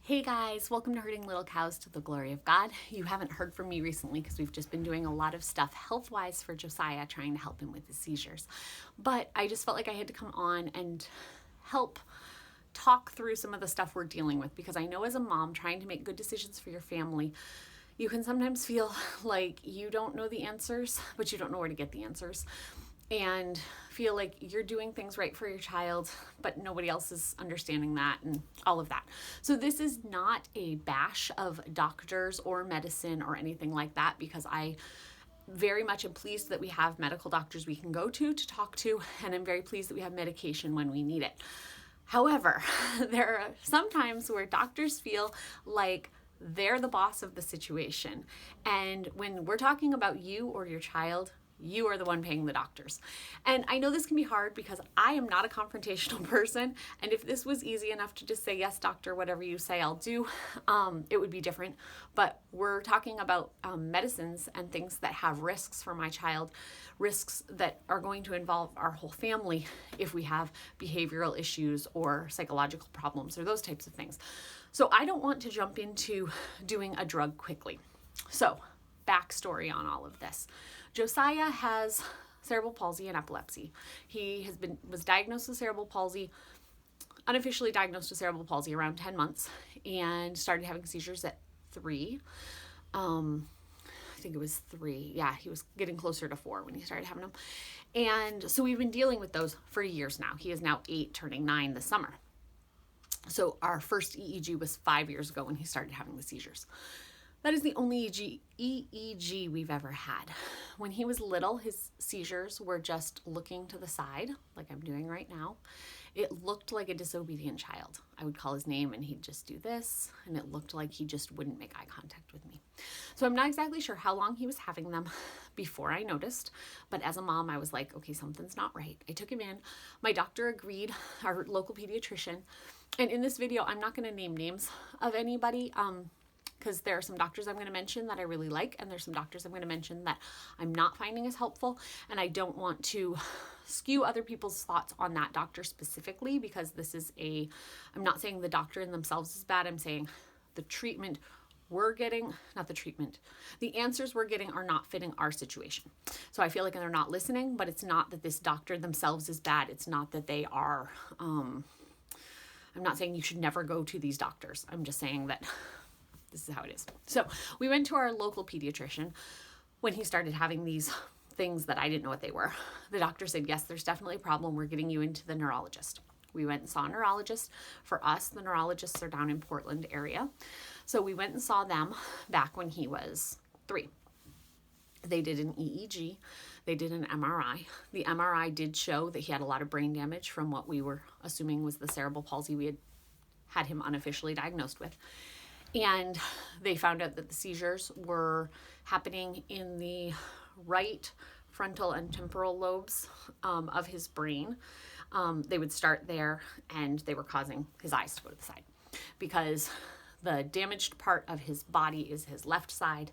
Hey guys, welcome to Herding Little Cows to the Glory of God. You haven't heard from me recently because we've just been doing a lot of stuff health-wise for Josiah, trying to help him with his seizures. But I just felt like I had to come on and help talk through some of the stuff we're dealing with, because I know as a mom trying to make good decisions for your family, you can sometimes feel like you don't know the answers, but you don't know where to get the answers. And feel like you're doing things right for your child, but nobody else is understanding that and all of that. So this is not a bash of doctors or medicine or anything like that, because I very much am pleased that we have medical doctors we can go to talk to, and I'm very pleased that we have medication when we need it. However, there are some times where doctors feel like they're the boss of the situation. And when we're talking about you or your child, you are the one paying the doctors. And I know this can be hard because I am not a confrontational person. And if this was easy enough to just say, yes, doctor, whatever you say, I'll do, it would be different. But we're talking about medicines and things that have risks for my child, risks that are going to involve our whole family if we have behavioral issues or psychological problems or those types of things. So I don't want to jump into doing a drug quickly. So backstory on all of this. Josiah has cerebral palsy and epilepsy. He was diagnosed with cerebral palsy, unofficially diagnosed with cerebral palsy around 10 months, and started having seizures at 3. I think it was 3. Yeah, he was getting closer to 4 when he started having them. And so we've been dealing with those for years now. He is now 8, turning 9 this summer. So our first EEG was 5 years ago when he started having the seizures. That is the only EEG we've ever had. When he was little, his seizures were just looking to the side, like I'm doing right now. It looked like a disobedient child. I would call his name and he'd just do this, and it looked like he just wouldn't make eye contact with me. So I'm not exactly sure how long he was having them before I noticed, but as a mom, I was like, okay, something's not right. I took him in. My doctor agreed, our local pediatrician, and in this video, I'm not going to name names of anybody, because there are some doctors I'm going to mention that I really like, and there's some doctors I'm going to mention that I'm not finding as helpful, and I don't want to skew other people's thoughts on that doctor specifically, because I'm not saying the doctor in themselves is bad. I'm saying the treatment we're getting, the answers we're getting are not fitting our situation. So I feel like they're not listening, but it's not that this doctor themselves is bad. It's not that they are, I'm not saying you should never go to these doctors. I'm just saying that this is how it is. So we went to our local pediatrician when he started having these things that I didn't know what they were. The doctor said, yes, there's definitely a problem. We're getting you into the neurologist. We went and saw a neurologist. For us, the neurologists are down in Portland area. So we went and saw them back when he was 3. They did an EEG. They did an MRI. The MRI did show that he had a lot of brain damage from what we were assuming was the cerebral palsy we had him unofficially diagnosed with. And they found out that the seizures were happening in the right frontal and temporal lobes of his brain. They would start there, and they were causing his eyes to go to the side, because the damaged part of his body is his left side,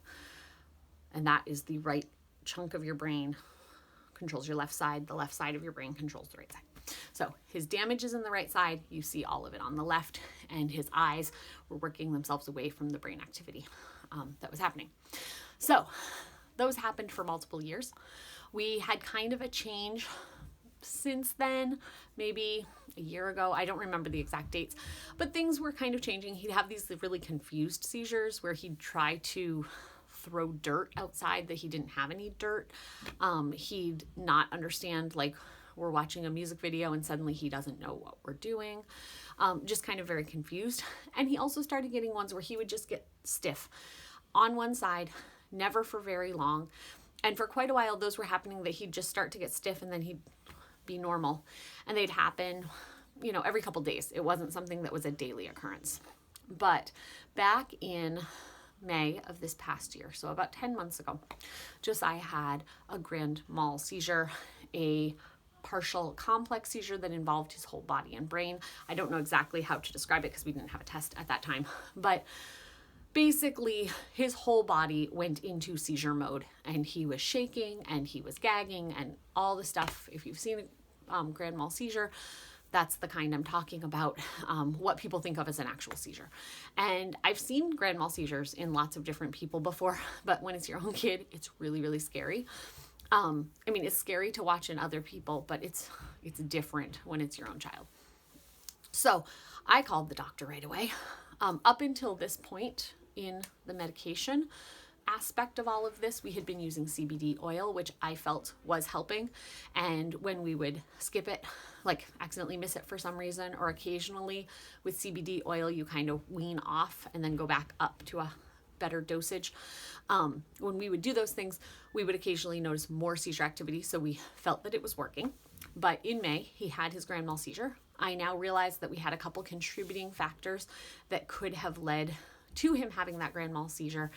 and that is the right chunk of your brain controls your left side. The left side of your brain controls the right side. So his damage is in the right side. You see all of it on the left, and his eyes were working themselves away from the brain activity that was happening. So those happened for multiple years. We had kind of a change since then, maybe a year ago. I don't remember the exact dates, but things were kind of changing. He'd have these really confused seizures where he'd try to throw dirt outside that he didn't have any dirt. He'd not understand, like, we're watching a music video and suddenly he doesn't know what we're doing. Just kind of very confused. And he also started getting ones where he would just get stiff on one side, never for very long. And for quite a while, those were happening that he'd just start to get stiff and then he'd be normal. And they'd happen, every couple days. It wasn't something that was a daily occurrence. But back in May of this past year, so about 10 months ago, Josiah had a grand mal seizure, a partial complex seizure that involved his whole body and brain. I don't know exactly how to describe it because we didn't have a test at that time, but basically his whole body went into seizure mode, and he was shaking and he was gagging and all the stuff. If you've seen a grand mal seizure, That's the kind I'm talking about, what people think of as an actual seizure. And I've seen grand mal seizures in lots of different people before, but when it's your own kid, it's really, really scary. I mean, it's scary to watch in other people, but it's different when it's your own child. So I called the doctor right away. Up until this point in the medication aspect of all of this, we had been using CBD oil, which I felt was helping. And when we would skip it, like accidentally miss it for some reason, or occasionally with CBD oil, you kind of wean off and then go back up to a better dosage. When we would do those things, we would occasionally notice more seizure activity. So we felt that it was working. But in May, he had his grand mal seizure. I now realize that we had a couple contributing factors that could have led to him having that grand mal seizure.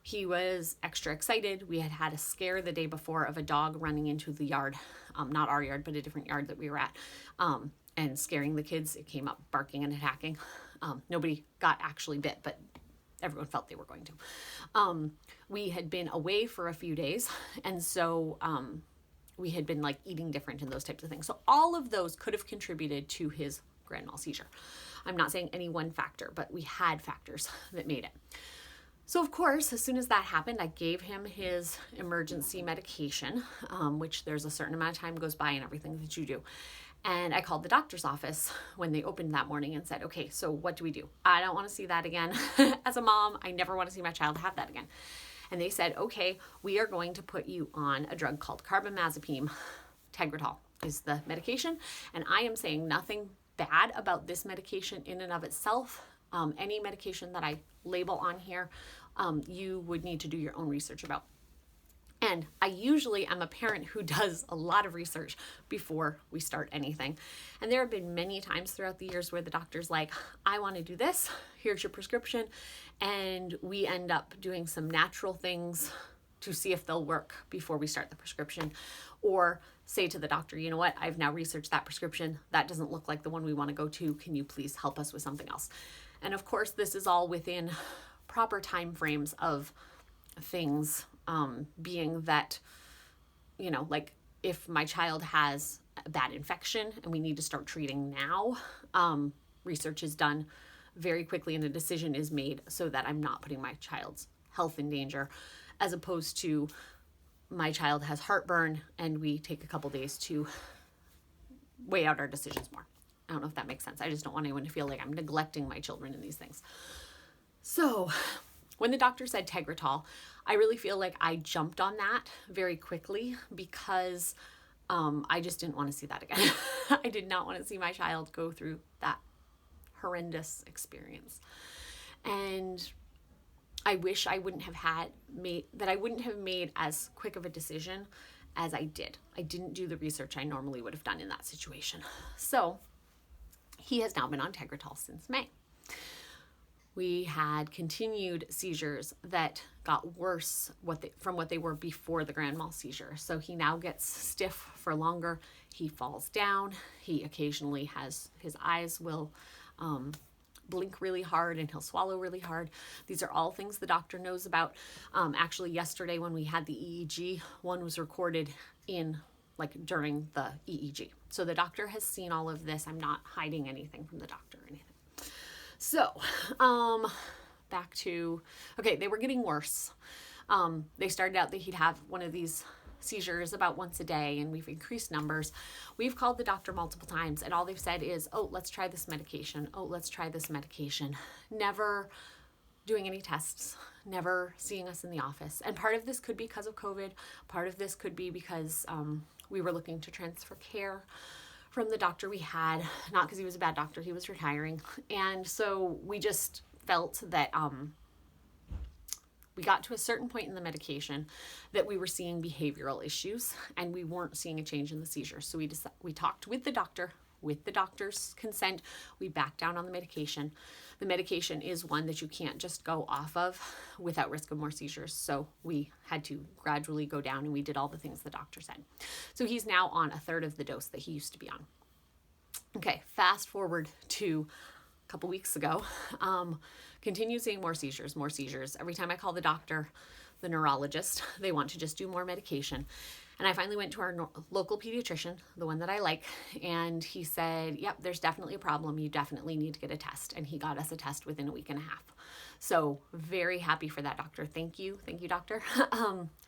He was extra excited. We had had a scare the day before of a dog running into the yard, not our yard, but a different yard that we were at, and scaring the kids. It came up barking and attacking. Nobody got actually bit, but everyone felt they were going to. We had been away for a few days, and so we had been like eating different and those types of things. So all of those could have contributed to his grand mal seizure. I'm not saying any one factor, but we had factors that made it. So of course, as soon as that happened, I gave him his emergency medication, which there's a certain amount of time goes by and everything that you do. And I called the doctor's office when they opened that morning and said, okay, so what do we do? I don't want to see that again. As a mom, I never want to see my child have that again. And they said, okay, we are going to put you on a drug called carbamazepine. Tegretol is the medication. And I am saying nothing bad about this medication in and of itself. Any medication that I label on here, you would need to do your own research about. And I usually am a parent who does a lot of research before we start anything. And there have been many times throughout the years where the doctor's like, I want to do this, here's your prescription. And we end up doing some natural things to see if they'll work before we start the prescription. Or say to the doctor, you know what, I've now researched that prescription. That doesn't look like the one we want to go to. Can you please help us with something else? And of course, this is all within proper time frames of things, being that, you know, like if my child has a bad infection and we need to start treating now, research is done very quickly and a decision is made so that I'm not putting my child's health in danger, as opposed to my child has heartburn and we take a couple days to weigh out our decisions more. I don't know if that makes sense. I just don't want anyone to feel like I'm neglecting my children in these things. So when the doctor said Tegretol, I really feel like I jumped on that very quickly because I just didn't want to see that again. I did not want to see my child go through that horrendous experience. And I wish I wouldn't have made as quick of a decision as I did. I didn't do the research I normally would have done in that situation. So he has now been on Tegretol since May. We had continued seizures that got worse from what they were before the grand mal seizure. So he now gets stiff for longer. He falls down. He occasionally his eyes will blink really hard and he'll swallow really hard. These are all things the doctor knows about. Actually, yesterday when we had the EEG, one was recorded during the EEG. So the doctor has seen all of this. I'm not hiding anything from the doctor or anything. So, back to, okay, they were getting worse. They started out that he'd have one of these seizures about once a day, and we've increased numbers. We've called the doctor multiple times, and all they've said is, oh, let's try this medication. Oh, let's try this medication. Never doing any tests, never seeing us in the office. And part of this could be because of COVID. Part of this could be because we were looking to transfer care from the doctor we had, not because he was a bad doctor, he was retiring. And so we just felt that we got to a certain point in the medication that we were seeing behavioral issues and we weren't seeing a change in the seizures. So we talked with the doctor. With the doctor's consent, we backed down on the medication. The medication is one that you can't just go off of without risk of more seizures. So we had to gradually go down and we did all the things the doctor said. So he's now on a third of the dose that he used to be on. Okay, fast forward to a couple weeks ago. Continue seeing more seizures. Every time I call the doctor, the neurologist, they want to just do more medication. And I finally went to our local pediatrician, the one that I like, and he said, yep, there's definitely a problem. You definitely need to get a test. And he got us a test within a week and a half. So very happy for that, doctor. Thank you, doctor,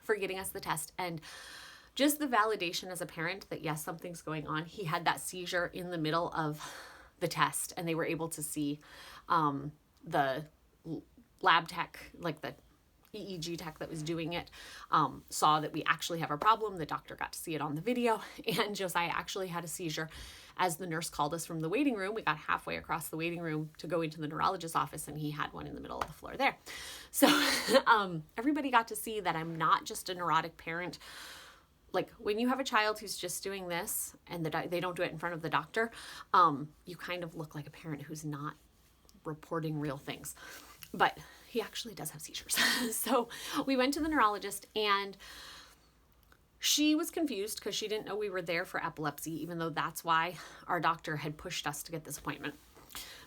for getting us the test. And just the validation as a parent that yes, something's going on. He had that seizure in the middle of the test, and they were able to see the lab tech, like the EEG tech that was doing it, saw that we actually have a problem. The doctor got to see it on the video, and Josiah actually had a seizure. As the nurse called us from the waiting room, we got halfway across the waiting room to go into the neurologist's office, and he had one in the middle of the floor there. So everybody got to see that I'm not just a neurotic parent. Like when you have a child who's just doing this and they don't do it in front of the doctor, you kind of look like a parent who's not reporting real things. But he actually does have seizures. So we went to the neurologist, and she was confused because she didn't know we were there for epilepsy, even though that's why our doctor had pushed us to get this appointment.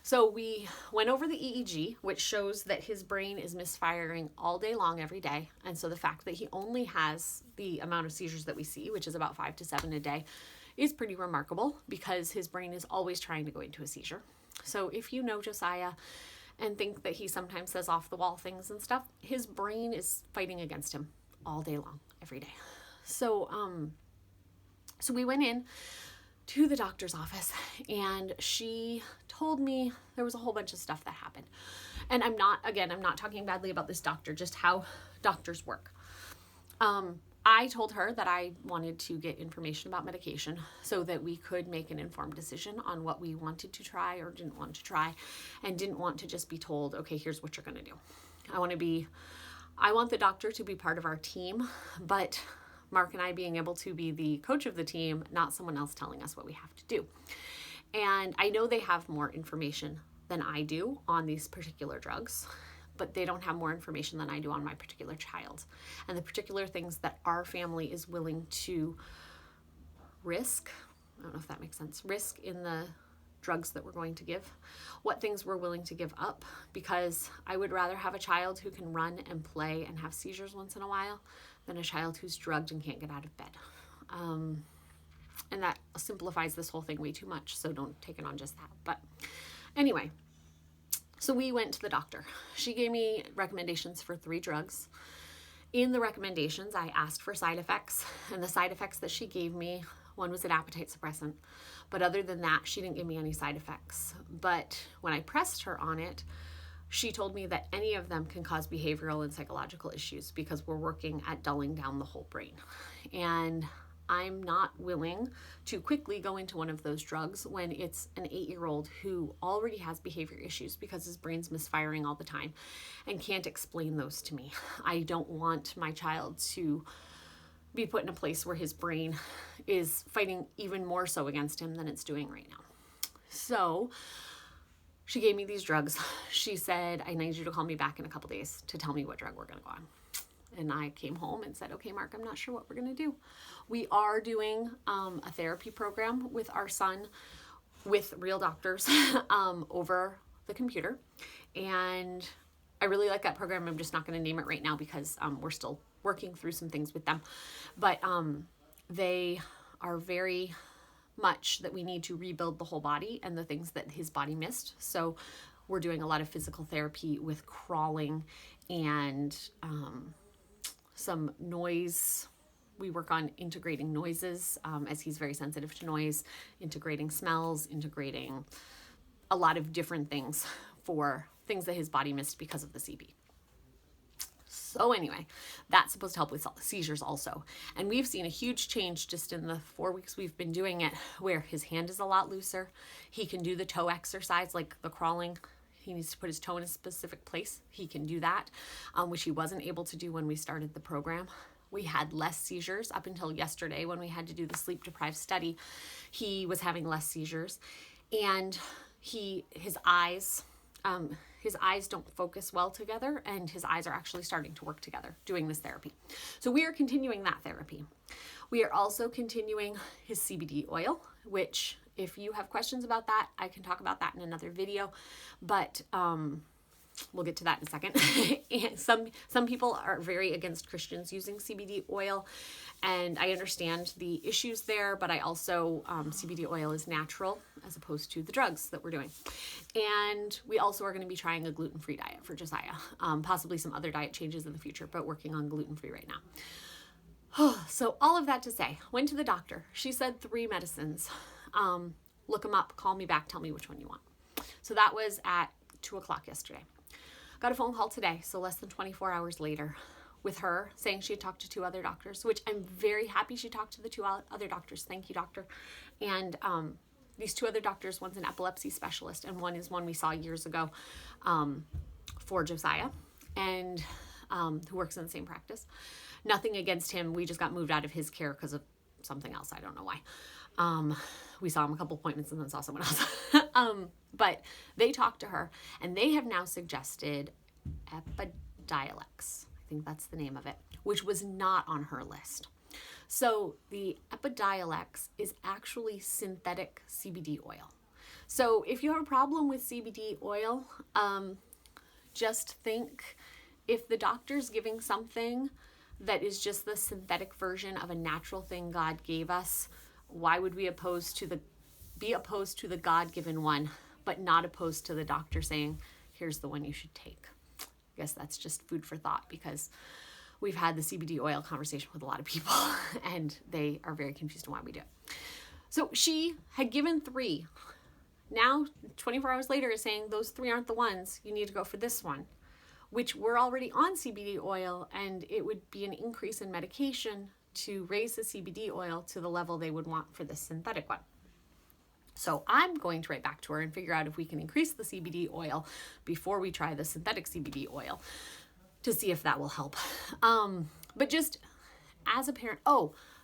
So we went over the EEG, which shows that his brain is misfiring all day long every day. And so the fact that he only has the amount of seizures that we see, which is about 5 to 7 a day, is pretty remarkable because his brain is always trying to go into a seizure. So if you know Josiah and think that he sometimes says off the wall things and stuff, his brain is fighting against him all day long, every day. So we went in to the doctor's office, and she told me there was a whole bunch of stuff that happened. And I'm not talking badly about this doctor, just how doctors work. I told her that I wanted to get information about medication so that we could make an informed decision on what we wanted to try or didn't want to try, and didn't want to just be told, okay, here's what you're going to do. I want the doctor to be part of our team, but Mark and I being able to be the coach of the team, not someone else telling us what we have to do. And I know they have more information than I do on these particular drugs, but they don't have more information than I do on my particular child and the particular things that our family is willing to risk. I don't know if that makes sense. Risk in the drugs that we're going to give, what things we're willing to give up, because I would rather have a child who can run and play and have seizures once in a while than a child who's drugged and can't get out of bed. And that simplifies this whole thing way too much, so don't take it on just that. But anyway, so we went to the doctor. She gave me recommendations for 3 drugs. In the recommendations, I asked for side effects, and the side effects that she gave me, one was an appetite suppressant. But other than that, she didn't give me any side effects. But when I pressed her on it, she told me that any of them can cause behavioral and psychological issues because we're working at dulling down the whole brain. And I'm not willing to quickly go into one of those drugs when it's an 8-year-old who already has behavior issues because his brain's misfiring all the time and can't explain those to me. I don't want my child to be put in a place where his brain is fighting even more so against him than it's doing right now. So she gave me these drugs. She said, I need you to call me back in a couple days to tell me what drug we're going to go on. And I came home and said, okay, Mark, I'm not sure what we're going to do. We are doing a therapy program with our son with real doctors over the computer. And I really like that program. I'm just not going to name it right now because we're still working through some things with them. But they are very much that we need to rebuild the whole body and the things that his body missed. So we're doing a lot of physical therapy with crawling and some noise. We work on integrating noises as he's very sensitive to noise, integrating smells, integrating a lot of different things for things that his body missed because of the CB. So anyway, that's supposed to help with seizures also. And we've seen a huge change just in the 4 weeks we've been doing it, where his hand is a lot looser. He can do the toe exercise, like the crawling. He needs to put his toe in a specific place. He can do that, which he wasn't able to do when we started the program. We had less seizures up until yesterday when we had to do the sleep deprived study. He was having less seizures, and his eyes don't focus well together, and his eyes are actually starting to work together doing this therapy. So we are continuing that therapy. We are also continuing his CBD oil, which if you have questions about that, I can talk about that in another video. But We'll get to that in a second. And some people are very against Christians using CBD oil, and I understand the issues there, but I also, CBD oil is natural as opposed to the drugs that we're doing. And we also are going to be trying a gluten-free diet for Josiah, possibly some other diet changes in the future, but working on gluten-free right now. So all of that to say, went to the doctor. She said 3 medicines. Look them up, call me back, tell me which one you want. So that was at 2:00 yesterday. Got a phone call today, so less than 24 hours later, with her saying she had talked to 2 other doctors, which I'm very happy she talked to the 2 other doctors. Thank you, doctor. And these 2 other doctors, one's an epilepsy specialist, and one is one we saw years ago for Josiah, and who works in the same practice. Nothing against him. We just got moved out of his care because of something else. I don't know why. We saw him a couple appointments and then saw someone else. But they talked to her, and they have now suggested Epidiolex. I think that's the name of it, which was not on her list. So the Epidiolex is actually synthetic CBD oil. So if you have a problem with CBD oil, just think if the doctor's giving something that is just the synthetic version of a natural thing God gave us, why would we be opposed to the God-given one, but not opposed to the doctor saying, here's the one you should take? I guess that's just food for thought, because we've had the CBD oil conversation with a lot of people and they are very confused on why we do it. So she had given 3. Now, 24 hours later, is saying those 3 aren't the ones. You need to go for this one, which we're already on CBD oil, and it would be an increase in medication to raise the CBD oil to the level they would want for the synthetic one. So I'm going to write back to her and figure out if we can increase the CBD oil before we try the synthetic CBD oil to see if that will help. But just as a parent,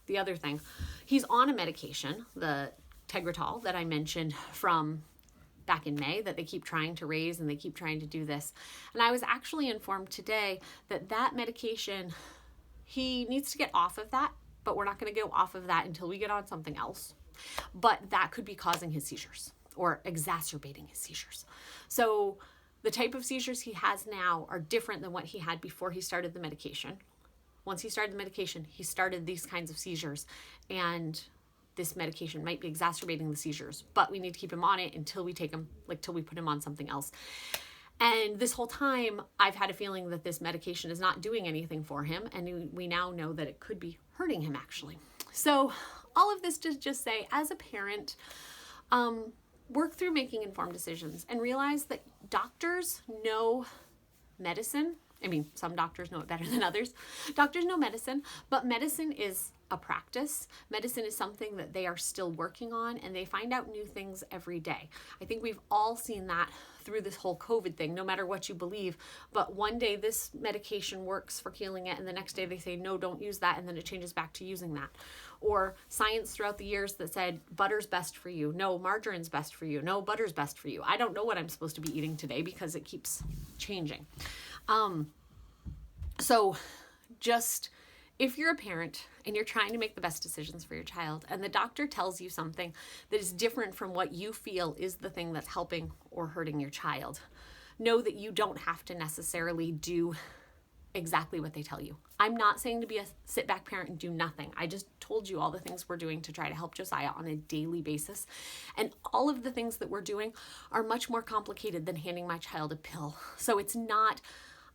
the other thing, he's on a medication, the Tegretol that I mentioned from back in May, that they keep trying to raise and they keep trying to do this. And I was actually informed today that medication, he needs to get off of that, but we're not going to go off of that until we get on something else. But that could be causing his seizures or exacerbating his seizures. So the type of seizures he has now are different than what he had before he started the medication. Once he started the medication, he started these kinds of seizures, and this medication might be exacerbating the seizures, but we need to keep him on it until we take him, till we put him on something else. And this whole time, I've had a feeling that this medication is not doing anything for him, and we now know that it could be hurting him, actually. So all of this to just say, as a parent, work through making informed decisions and realize that doctors know medicine. I mean, some doctors know it better than others. Doctors know medicine, but medicine is a practice. Medicine is something that they are still working on, and they find out new things every day. I think we've all seen that through this whole COVID thing, no matter what you believe. But one day this medication works for healing it, and the next day they say, no, don't use that, and then it changes back to using that. Or science throughout the years that said butter's best for you. No, margarine's best for you. No, butter's best for you. I don't know what I'm supposed to be eating today because it keeps changing. So just, if you're a parent and you're trying to make the best decisions for your child, and the doctor tells you something that is different from what you feel is the thing that's helping or hurting your child, know that you don't have to necessarily do exactly what they tell you. I'm not saying to be a sit back parent and do nothing. I just told you all the things we're doing to try to help Josiah on a daily basis. And all of the things that we're doing are much more complicated than handing my child a pill. So it's not,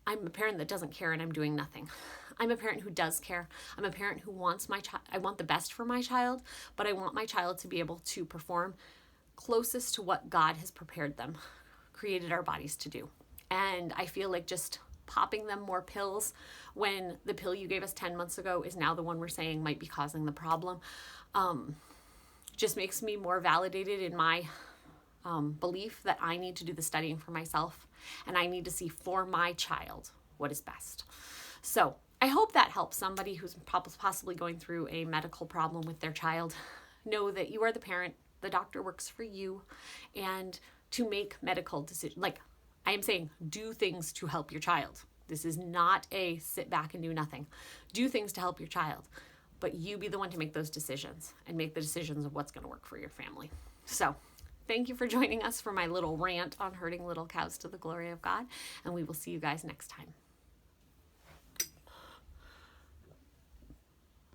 I'm a parent that doesn't care and I'm doing nothing. I'm a parent who does care. I'm a parent who wants I want the best for my child, but I want my child to be able to perform closest to what God has prepared them, created our bodies to do. And I feel like just popping them more pills when the pill you gave us 10 months ago is now the one we're saying might be causing the problem, just makes me more validated in my belief that I need to do the studying for myself, and I need to see for my child what is best. So I hope that helps somebody who's possibly going through a medical problem with their child. Know that you are the parent, the doctor works for you, and to make medical decisions, I am saying, do things to help your child. This is not a sit back and do nothing. Do things to help your child, but you be the one to make those decisions and make the decisions of what's going to work for your family. So thank you for joining us for my little rant on herding little cows to the glory of God, and we will see you guys next time.